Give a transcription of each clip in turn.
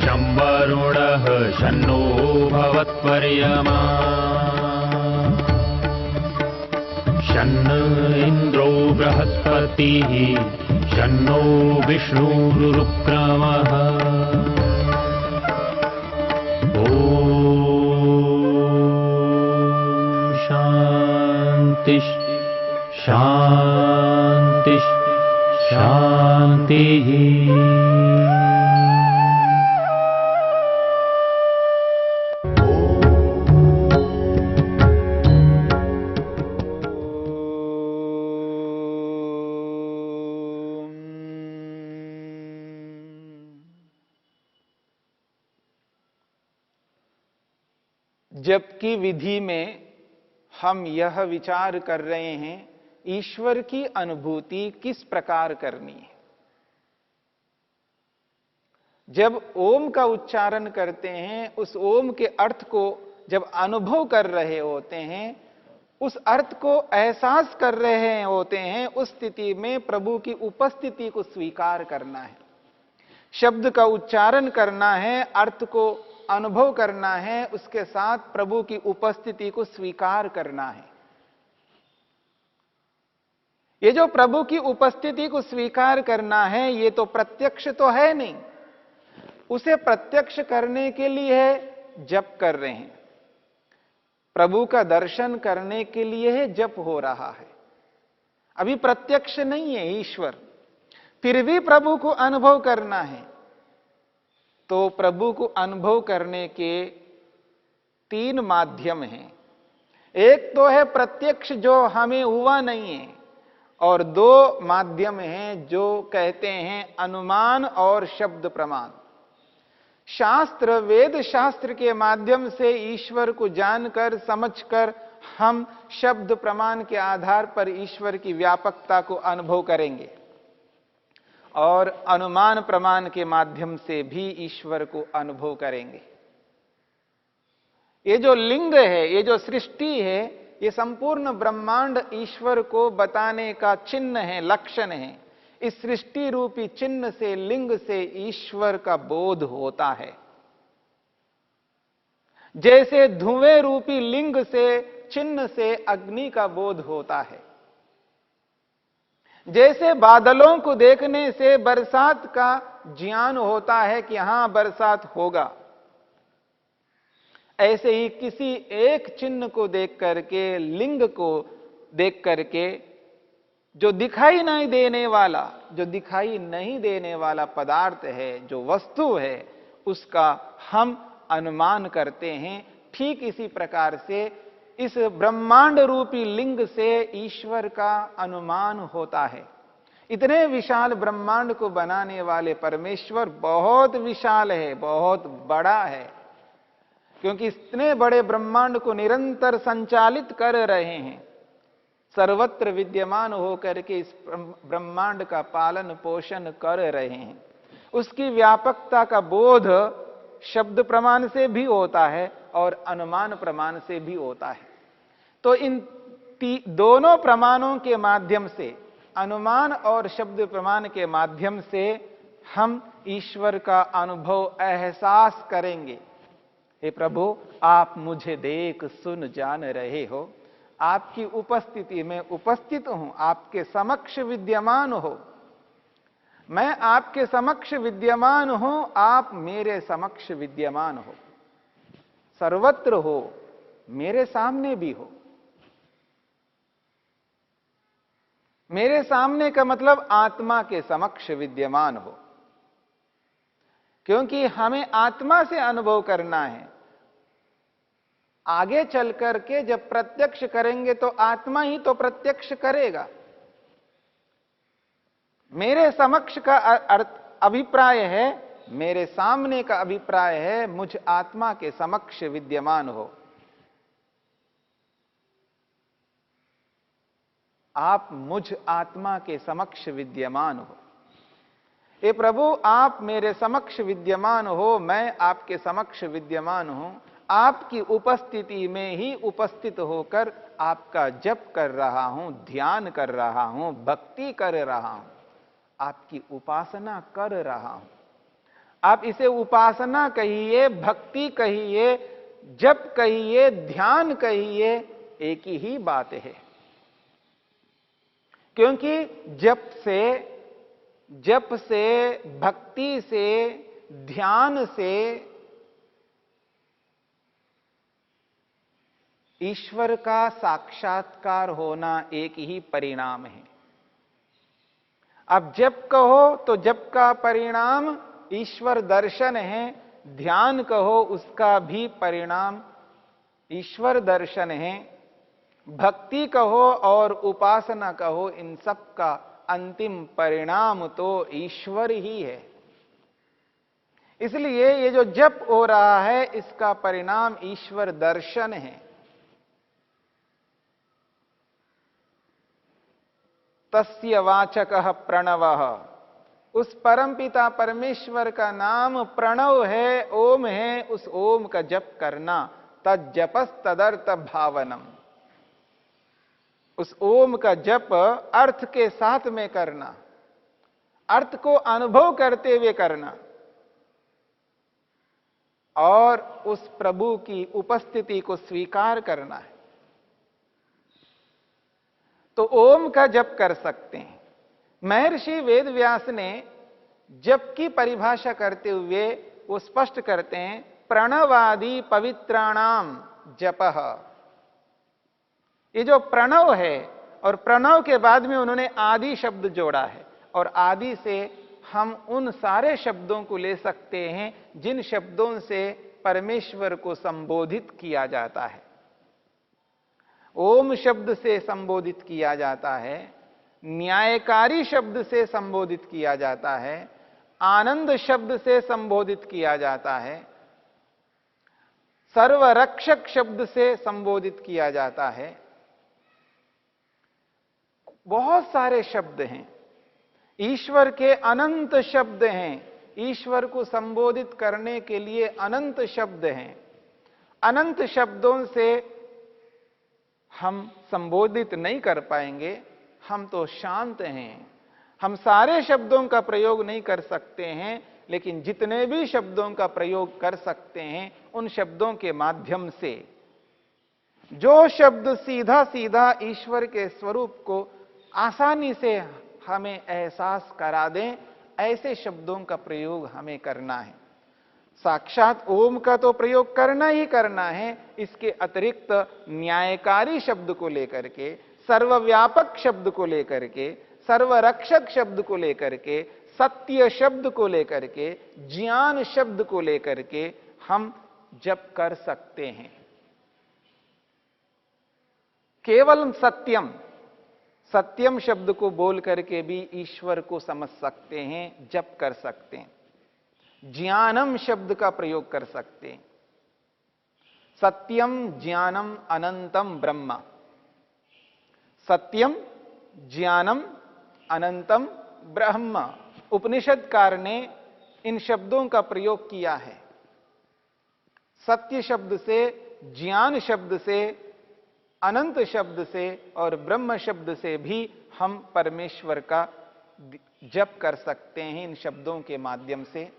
शं वरुणः शन्नो भवत्वर्यमा शन्न इन्द्रो बृहस्पतिः शन्नो विष्णुरुक्रमः ॐ शान्ति शान्ति शान्तिः। जबकि विधि में हम यह विचार कर रहे हैं ईश्वर की अनुभूति किस प्रकार करनी है। जब ओम का उच्चारण करते हैं, उस ओम के अर्थ को जब अनुभव कर रहे होते हैं, उस अर्थ को एहसास कर रहे होते हैं, उस स्थिति में प्रभु की उपस्थिति को स्वीकार करना है। शब्द का उच्चारण करना है, अर्थ को अनुभव करना है, उसके साथ प्रभु की उपस्थिति को स्वीकार करना है। ये जो प्रभु की उपस्थिति को स्वीकार करना है, ये तो प्रत्यक्ष तो है नहीं। उसे प्रत्यक्ष करने के लिए जप कर रहे हैं, प्रभु का दर्शन करने के लिए जप हो रहा है। अभी प्रत्यक्ष नहीं है ईश्वर, फिर भी प्रभु को अनुभव करना है। तो प्रभु को अनुभव करने के 3 माध्यम हैं। एक तो है प्रत्यक्ष जो हमें हुआ नहीं है, और 2 माध्यम हैं जो कहते हैं अनुमान और शब्द प्रमाण। शास्त्र, वेद शास्त्र के माध्यम से ईश्वर को जानकर समझकर हम शब्द प्रमाण के आधार पर ईश्वर की व्यापकता को अनुभव करेंगे, और अनुमान प्रमाण के माध्यम से भी ईश्वर को अनुभव करेंगे। ये जो लिंग है, ये जो सृष्टि है, ये संपूर्ण ब्रह्मांड ईश्वर को बताने का चिन्ह है, लक्षण है। इस सृष्टि रूपी चिन्ह से, लिंग से ईश्वर का बोध होता है। जैसे धुएं रूपी लिंग से, चिन्ह से अग्नि का बोध होता है। जैसे बादलों को देखने से बरसात का ज्ञान होता है कि हां बरसात होगा, ऐसे ही किसी एक चिन्ह को देख करके, लिंग को देख करके, जो दिखाई नहीं देने वाला, जो दिखाई नहीं देने वाला पदार्थ है, जो वस्तु है, उसका हम अनुमान करते हैं। ठीक इसी प्रकार से इस ब्रह्मांड रूपी लिंग से ईश्वर का अनुमान होता है। इतने विशाल ब्रह्मांड को बनाने वाले परमेश्वर बहुत विशाल है, बहुत बड़ा है, क्योंकि इतने बड़े ब्रह्मांड को निरंतर संचालित कर रहे हैं, सर्वत्र विद्यमान होकर के इस ब्रह्मांड का पालन पोषण कर रहे हैं। उसकी व्यापकता का बोध शब्द प्रमाण से भी होता है और अनुमान प्रमाण से भी होता है। तो इन दोनों प्रमाणों के माध्यम से, अनुमान और शब्द प्रमाण के माध्यम से हम ईश्वर का अनुभव, एहसास करेंगे। हे प्रभु, आप मुझे देख सुन जान रहे हो, आपकी उपस्थिति में उपस्थित हूं, आपके समक्ष विद्यमान हो। मैं आपके समक्ष विद्यमान हूं, आप मेरे समक्ष विद्यमान हो, सर्वत्र हो, मेरे सामने भी हो। मेरे सामने का मतलब आत्मा के समक्ष विद्यमान हो, क्योंकि हमें आत्मा से अनुभव करना है। आगे चल करके जब प्रत्यक्ष करेंगे तो आत्मा ही तो प्रत्यक्ष करेगा। मेरे समक्ष का अर्थ अभिप्राय है, मेरे सामने का अभिप्राय है मुझ आत्मा के समक्ष विद्यमान हो। आप मुझ आत्मा के समक्ष विद्यमान हो। हे प्रभु, आप मेरे समक्ष विद्यमान हो, मैं आपके समक्ष विद्यमान हूं। आपकी उपस्थिति में ही उपस्थित होकर आपका जप कर रहा हूं, ध्यान कर रहा हूं, भक्ति कर रहा हूं, आपकी उपासना कर रहा हूं। आप इसे उपासना कहिए, भक्ति कहिए, जप कहिए, ध्यान कहिए, एक ही बात है। क्योंकि जप से, भक्ति से, ध्यान से ईश्वर का साक्षात्कार होना एक ही परिणाम है। अब जप कहो तो जप का परिणाम ईश्वर दर्शन है, ध्यान कहो उसका भी परिणाम ईश्वर दर्शन है, भक्ति कहो और उपासना कहो, इन सब का अंतिम परिणाम तो ईश्वर ही है। इसलिए ये जो जप हो रहा है इसका परिणाम ईश्वर दर्शन है। तस्य वाचकः प्रणवः, उस परमपिता परमेश्वर का नाम प्रणव है, ओम है। उस ओम का जप करना, तज्जपस तदर्थ भावनम, उस ओम का जप अर्थ के साथ में करना, अर्थ को अनुभव करते हुए करना और उस प्रभु की उपस्थिति को स्वीकार करना है। तो ओम का जप कर सकते हैं। महर्षि वेदव्यास ने जप की परिभाषा करते हुए वो स्पष्ट करते हैं, प्रणवादि पवित्राणाम जपः। ये जो प्रणव है और प्रणव के बाद में उन्होंने आदि शब्द जोड़ा है, और आदि से हम उन सारे शब्दों को ले सकते हैं जिन शब्दों से परमेश्वर को संबोधित किया जाता है। ओम शब्द से संबोधित किया जाता है, न्यायकारी शब्द से संबोधित किया जाता है, आनंद शब्द से संबोधित किया जाता है, सर्वरक्षक शब्द से संबोधित किया जाता है। बहुत सारे शब्द हैं, ईश्वर के अनंत शब्द हैं, ईश्वर को संबोधित करने के लिए अनंत शब्द हैं। अनंत शब्दों से हम संबोधित नहीं कर पाएंगे, हम तो शांत हैं, हम सारे शब्दों का प्रयोग नहीं कर सकते हैं, लेकिन जितने भी शब्दों का प्रयोग कर सकते हैं उन शब्दों के माध्यम से जो शब्द सीधा सीधा ईश्वर के स्वरूप को आसानी से हमें एहसास करा दें, ऐसे शब्दों का प्रयोग हमें करना है। साक्षात ओम का तो प्रयोग करना ही करना है, इसके अतिरिक्त न्यायकारी शब्द को लेकर के, सर्वव्यापक शब्द को लेकर के, सर्वरक्षक शब्द को लेकर के, सत्य शब्द को लेकर के, ज्ञान शब्द को लेकर के हम जप कर सकते हैं। केवल सत्यम, सत्यम शब्द को बोल करके भी ईश्वर को समझ सकते हैं, जप कर सकते हैं। ज्ञानम शब्द का प्रयोग कर सकते हैं। सत्यम ज्ञानम अनंतम ब्रह्म, सत्यम ज्ञानम अनंतम ब्रह्म, उपनिषदकार ने इन शब्दों का प्रयोग किया है। सत्य शब्द से, ज्ञान शब्द से, अनंत शब्द से और ब्रह्म शब्द से भी हम परमेश्वर का जप कर सकते हैं इन शब्दों के माध्यम से।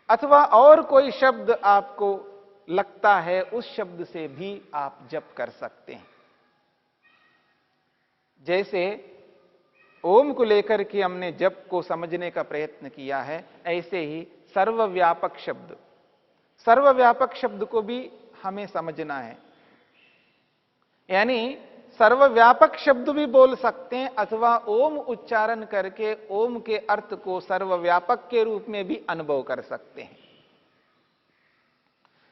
अथवा और कोई शब्द आपको लगता है उस शब्द से भी आप जप कर सकते हैं। जैसे ओम को लेकर के हमने जप को समझने का प्रयत्न किया है, ऐसे ही सर्वव्यापक शब्द, सर्वव्यापक शब्द को भी हमें समझना है। यानी सर्वव्यापक शब्द भी बोल सकते हैं अथवा ओम उच्चारण करके ओम के अर्थ को सर्वव्यापक के रूप में भी अनुभव कर सकते हैं।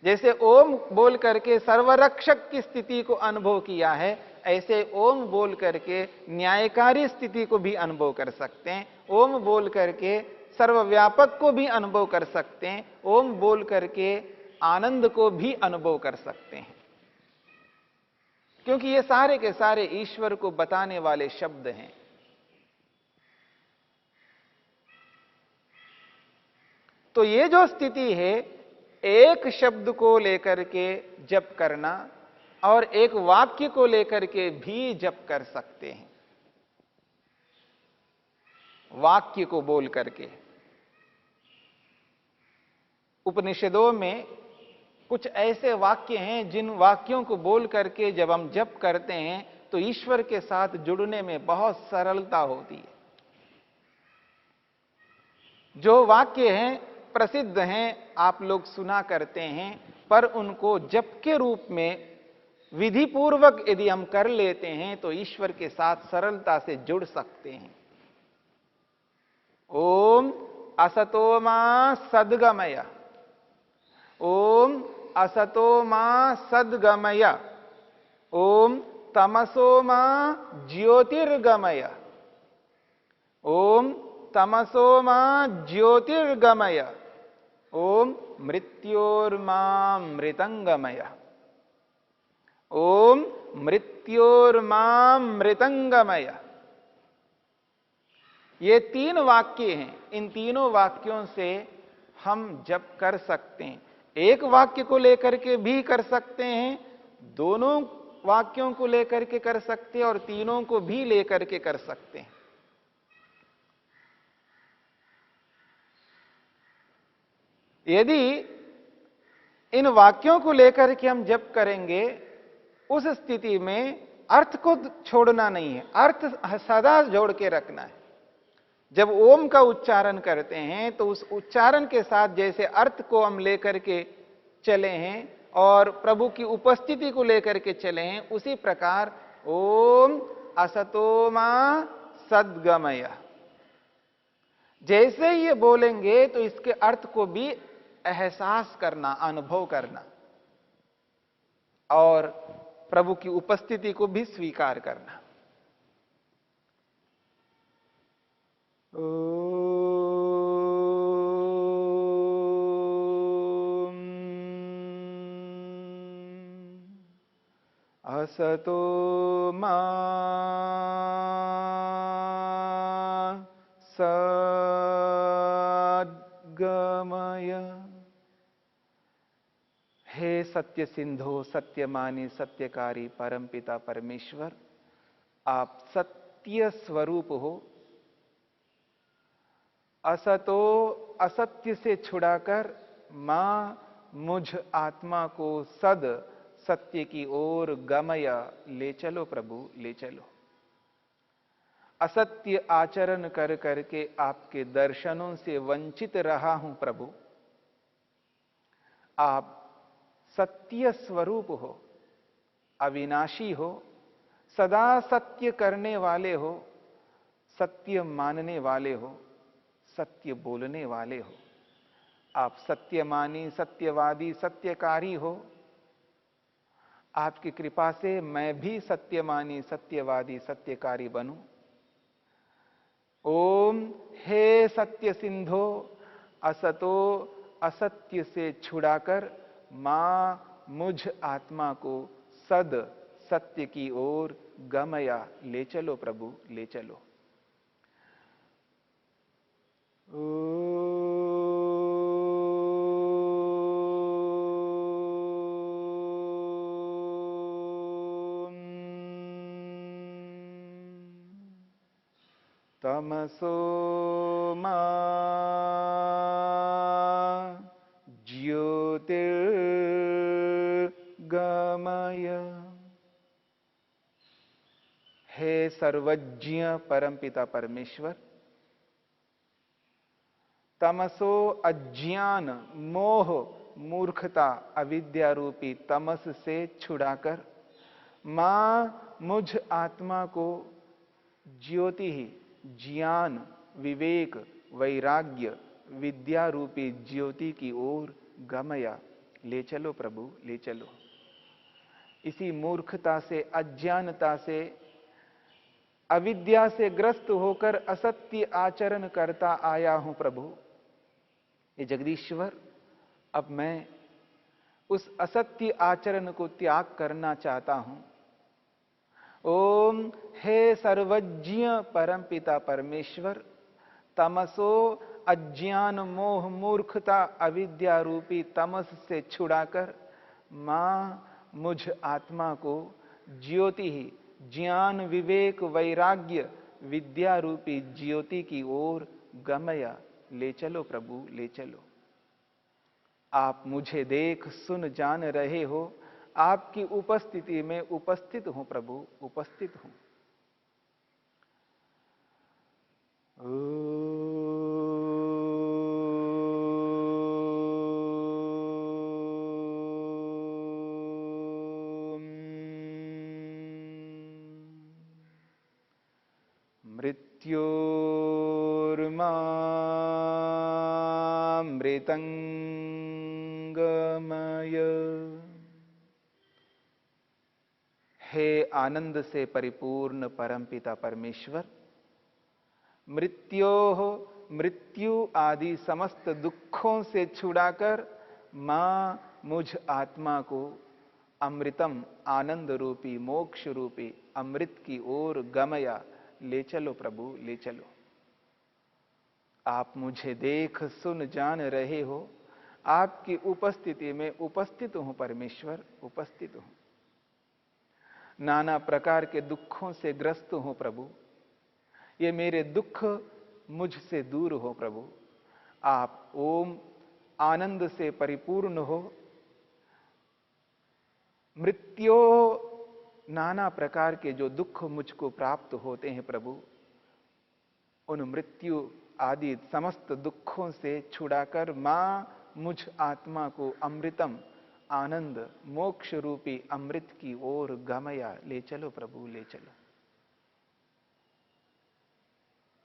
जैसे ओम बोल करके सर्वरक्षक की स्थिति को अनुभव किया है, ऐसे ओम बोल करके न्यायकारी स्थिति को भी अनुभव कर सकते हैं। ओम बोल करके सर्वव्यापक को भी अनुभव कर सकते हैं। ओम बोल करके आनंद को भी अनुभव कर सकते हैं, क्योंकि ये सारे के सारे ईश्वर को बताने वाले शब्द हैं। तो ये जो स्थिति है, एक शब्द को लेकर के जप करना और एक वाक्य को लेकर के भी जप कर सकते हैं। वाक्य को बोल करके उपनिषदों में कुछ ऐसे वाक्य हैं जिन वाक्यों को बोल करके जब हम जप करते हैं तो ईश्वर के साथ जुड़ने में बहुत सरलता होती है। जो वाक्य हैं प्रसिद्ध हैं, आप लोग सुना करते हैं, पर उनको जप के रूप में विधि पूर्वक यदि हम कर लेते हैं तो ईश्वर के साथ सरलता से जुड़ सकते हैं। ओम असतो मा सद्गमय, ओम असतो मा सद्गमय, ओम तमसो मा ज्योतिर्गमय, ओम तमसो मा ज्योतिर्गमय, ओम मृत्योर्मा मृतंगमय, ओम मृत्योर्मा मृतंगमय। ये 3 वाक्य हैं। इन तीनों वाक्यों से हम जप कर सकते हैं। एक वाक्य को लेकर के भी कर सकते हैं, दोनों वाक्यों को लेकर के कर सकते हैं और तीनों को भी लेकर के कर सकते हैं। यदि इन वाक्यों को लेकर के हम जप करेंगे, उस स्थिति में अर्थ को छोड़ना नहीं है, अर्थ सदा जोड़ के रखना है। जब ओम का उच्चारण करते हैं तो उस उच्चारण के साथ जैसे अर्थ को हम लेकर के चले हैं और प्रभु की उपस्थिति को लेकर के चले हैं, उसी प्रकार ओम असतो मा सद्गमय जैसे ये बोलेंगे तो इसके अर्थ को भी एहसास करना, अनुभव करना और प्रभु की उपस्थिति को भी स्वीकार करना। असतो मा सद्गमय। हे सत्य सिंधो, सत्यमानी, सत्यकारी परमपिता परमेश्वर, आप सत्य स्वरूप हो। असतो असत्य से छुड़ाकर मां मुझ आत्मा को सद सत्य की ओर गमय ले चलो प्रभु, ले चलो। असत्य आचरण कर करके आपके दर्शनों से वंचित रहा हूं प्रभु। आप सत्य स्वरूप हो, अविनाशी हो, सदा सत्य करने वाले हो, सत्य मानने वाले हो, सत्य बोलने वाले हो। आप सत्यमानी, सत्यवादी, सत्यकारी हो। आपकी कृपा से मैं भी सत्यमानी, सत्यवादी, सत्यकारी बनूं। ओम हे सत्य सिंधो, असतो असत्य से छुड़ाकर मां मुझ आत्मा को सद सत्य की ओर गमया ले चलो प्रभु, ले चलो। तमसो मा ज्योतिर्गमय। हे सर्वज्ञ परमपिता परमेश्वर, तमसो अज्ञान, मोह, मूर्खता, अविद्या रूपी तमस से छुड़ाकर मां मुझ आत्मा को ज्योति ही, ज्ञान, विवेक, वैराग्य, विद्या रूपी ज्योति की ओर गमया ले चलो प्रभु, ले चलो। इसी मूर्खता से, अज्ञानता से, अविद्या से ग्रस्त होकर असत्य आचरण करता आया हूं प्रभु। ये जगदीश्वर, अब मैं उस असत्य आचरण को त्याग करना चाहता हूं। ओम हे सर्वज्ञ परमपिता परमेश्वर, तमसो अज्ञान, मोह, मूर्खता, अविद्या रूपी तमस से छुड़ाकर मां मुझ आत्मा को ज्योति ही, ज्ञान, विवेक, वैराग्य, विद्या रूपी ज्योति की ओर गमया ले चलो प्रभु, ले चलो। आप मुझे देख सुन जान रहे हो, आपकी उपस्थिति में उपस्थित हूं प्रभु, उपस्थित हूं। मृत्योर्मामृतंगमय। हे आनंद से परिपूर्ण परमपिता परमेश्वर, मृत्यु आदि समस्त दुखों से छुड़ाकर मां मुझ आत्मा को अमृतम आनंद रूपी मोक्ष रूपी अमृत की ओर गमया ले चलो प्रभु, ले चलो। आप मुझे देख सुन जान रहे हो, आपकी उपस्थिति में उपस्थित हूं परमेश्वर, उपस्थित हूं। नाना प्रकार के दुखों से ग्रस्त हूं प्रभु, ये मेरे दुख मुझसे दूर हो प्रभु। आप ओम आनंद से परिपूर्ण हो। मृत्यु नाना प्रकार के जो दुख मुझको प्राप्त होते हैं प्रभु, उन मृत्यु आदि समस्त दुखों से छुड़ाकर मां मुझ आत्मा को अमृतम आनंद मोक्ष रूपी अमृत की ओर गमया ले चलो प्रभु, ले चलो।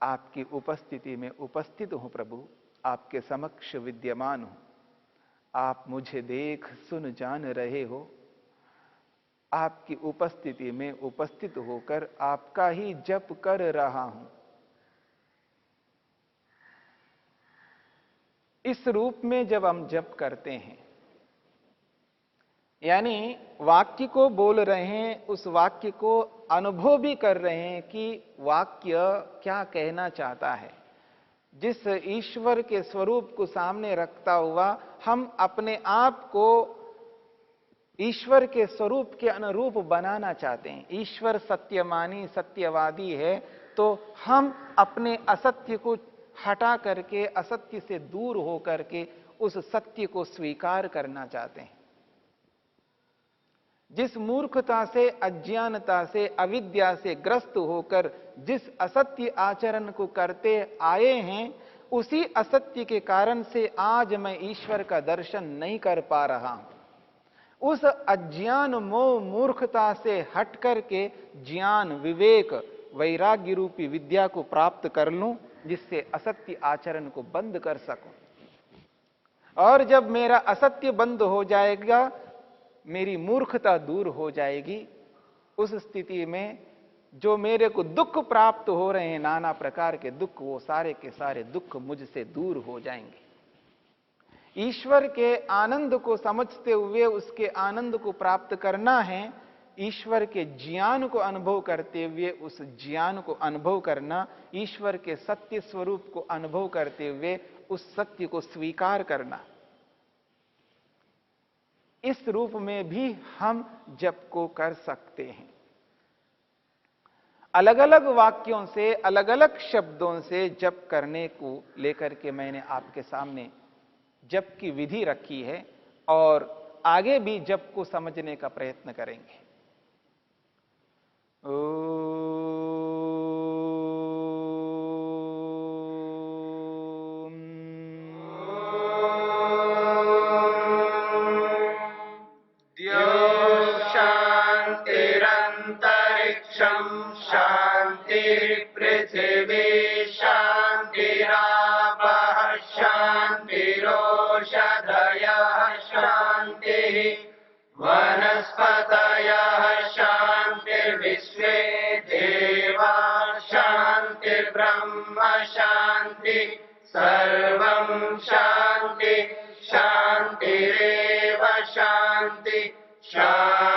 आपकी उपस्थिति में उपस्थित हूं प्रभु, आपके समक्ष विद्यमान हूं। आप मुझे देख सुन जान रहे हो, आपकी उपस्थिति में उपस्थित होकर आपका ही जप कर रहा हूं। इस रूप में जब हम जप करते हैं, यानी वाक्य को बोल रहे हैं, उस वाक्य को अनुभव भी कर रहे हैं कि वाक्य क्या कहना चाहता है। जिस ईश्वर के स्वरूप को सामने रखता हुआ हम अपने आप को ईश्वर के स्वरूप के अनुरूप बनाना चाहते हैं। ईश्वर सत्यमानी सत्यवादी है, तो हम अपने असत्य को हटा करके, असत्य से दूर हो करके उस सत्य को स्वीकार करना चाहते हैं। जिस मूर्खता से, अज्ञानता से, अविद्या से ग्रस्त होकर जिस असत्य आचरण को करते आए हैं, उसी असत्य के कारण से आज मैं ईश्वर का दर्शन नहीं कर पा रहा हूं। उस अज्ञान मोह मूर्खता से हट करके ज्ञान विवेक वैराग्य रूपी विद्या को प्राप्त कर लूं, जिससे असत्य आचरण को बंद कर सकूं। और जब मेरा असत्य बंद हो जाएगा, मेरी मूर्खता दूर हो जाएगी, उस स्थिति में जो मेरे को दुख प्राप्त हो रहे हैं, नाना प्रकार के दुख, वो सारे के सारे दुख मुझसे दूर हो जाएंगे। ईश्वर के आनंद को समझते हुए उसके आनंद को प्राप्त करना है। ईश्वर के ज्ञान को अनुभव करते हुए उस ज्ञान को अनुभव करना, ईश्वर के सत्य स्वरूप को अनुभव करते हुए उस सत्य को स्वीकार करना। इस रूप में भी हम जप को कर सकते हैं। अलग अलग वाक्यों से, अलग अलग शब्दों से जप करने को लेकर के मैंने आपके सामने जप की विधि रखी है, और आगे भी जप को समझने का प्रयत्न करेंगे। शांतिरंतरिक्षं शांतिर्पृथिवी शांतिरापः शांतिरोषधयः शांतिः वनस्पतयः शांतिर्विश्वे देवा शांतिर्ब्रह्म शांति सर्वं शांति शांतिरेव शांति शांति